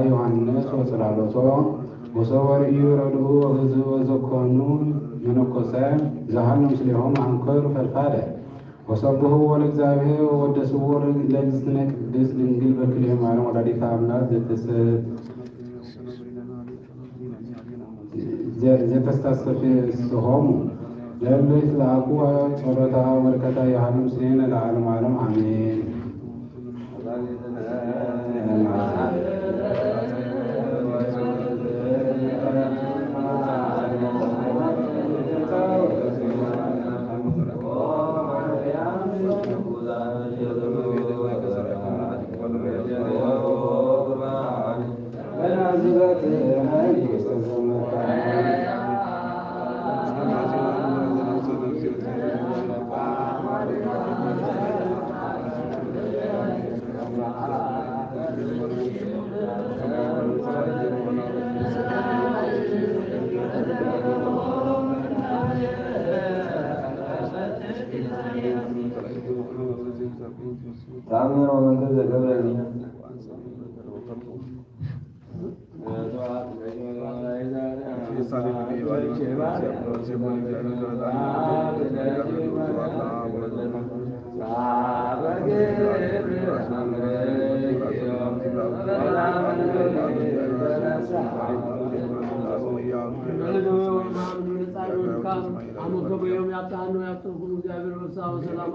ዮሐንስ ወጽላሎቶ ወሰወርእዩ ረድኡ ወሕዝብ ወዘኮኑ መነኮሳይ ዘሃሉ ምስሌሆሙ አንክር ፈድፋደ ወሰብሑ ለእግዚአብሔር ወወደስዎ ለእግዝእትነ ቅድስት ድንግል በክልኤ ማርያም ወላዲተ አምላክ ዘተስተስሕቦሙ ለእለ ይትለአኩ ጸሎታ ወበረከታ ይሃሉ ምስሌነ ለዓለመ ዓለም አሜን። ተአምሮ መንገድ ዘገብረ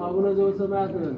አቡነ ዘበሰማያት ነን።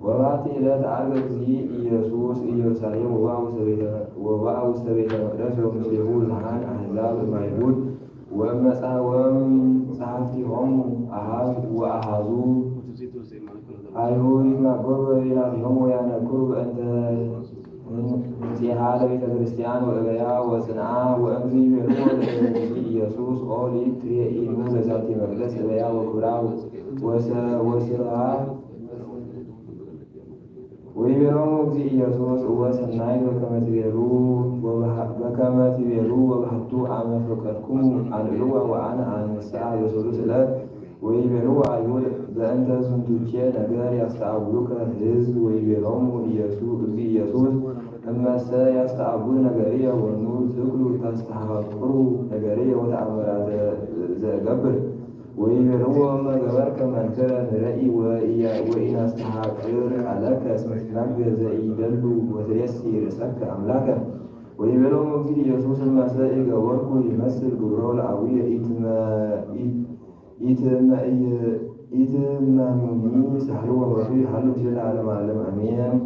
ወባቲ ዕለት ዓርብ እግዚእ ኢየሱስ ኢየሩሳሌም ወበአ ውስተ ቤተ መቅደስ ወምስሌሁ ብዙኃን አሕዛብ እማይሁድ ወመጻወም ጸሐፍቲሆሙ ወአሃዙ አይሁድ ይትናገሩ በቤናቲሆሙ ወያነክሩ በእንተ እንቲሃ ለቤተ ክርስቲያን ወእበያ ወጽንዓ ወእምዝ ይቤልዎ ኢየሱስ ኦ ሊቅ ትሬኢኑ ለዛቲ መቅደስ እበያ ወክብራ ወስርዓ ወይቤሎሙ እግዚእ ኢየሱስ ወሰናይ በከመ ትቤሉ ወባሕቱ አመ ፈቀድኩሙ አንዕልዋ ወአነ አንሥአ በሰሉስ ዕለት ወይቤልዎ አይሁድ በእንተ ዝንቱኬ ነገር ያስተአብሉከ ሕዝብ ወይቤሎሙ እግዚእ ኢየሱስ እመሰ ያስተአብሉ ነገርየ ወኑ ትክሉ ታስተሐቅሩ ነገርየ ወተአምራተ ዘእገብር ወይቤልዎ መገበርከ መንክረ ንረኢ ወኢናስተሐቅር ቃለከ እስመ ትትናገር ዘኢይደሉ ወትሬሲ ርእሰከ አምላከ ወይቤሎሙ እግዚእ ኢየሱስ እመሰ ኢገበርኩ ይመስል ግብሮ ለአቡየ ኢትመኑኒ ሳህሉ ወመቱ ይሃሉ ምስለ ዓለመ ዓለም አሜን። አሜን።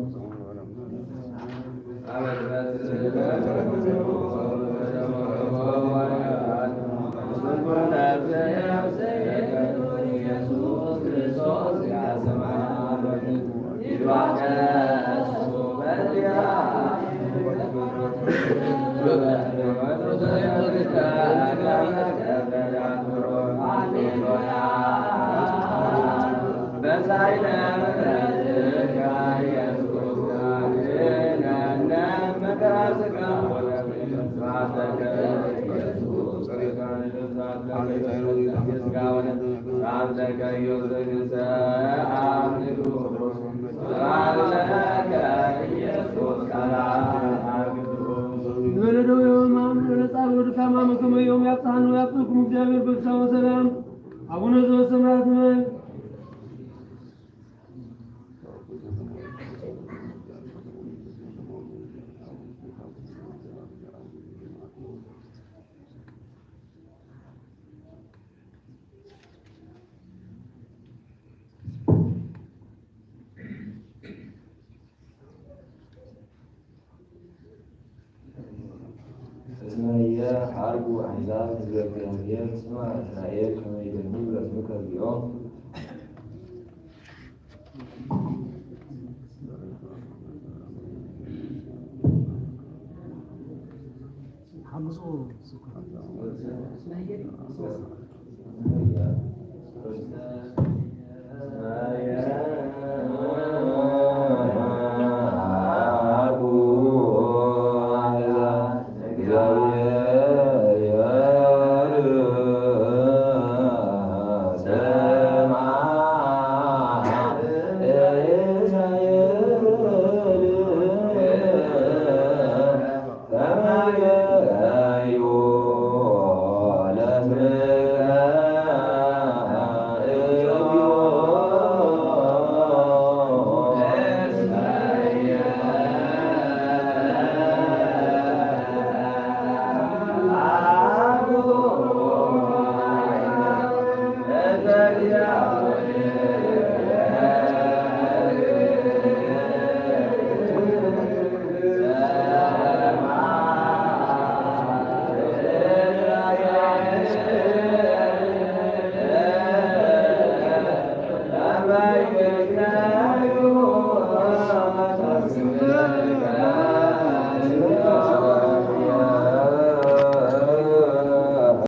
በለደው የማም ለጻር ወደ ታማመ ከመየው ያጣኑ ያጥቁም እግዚአብሔር በሰላም ሰላም አቡነ ዘበሰማያት ነው። እስመየ ሐርጉ አሕዛብ ሕዝበ እግዚአብሔር ስማ እስራኤል ከመ ይገኑ ለስምከ እግዚኦም ሐምጾ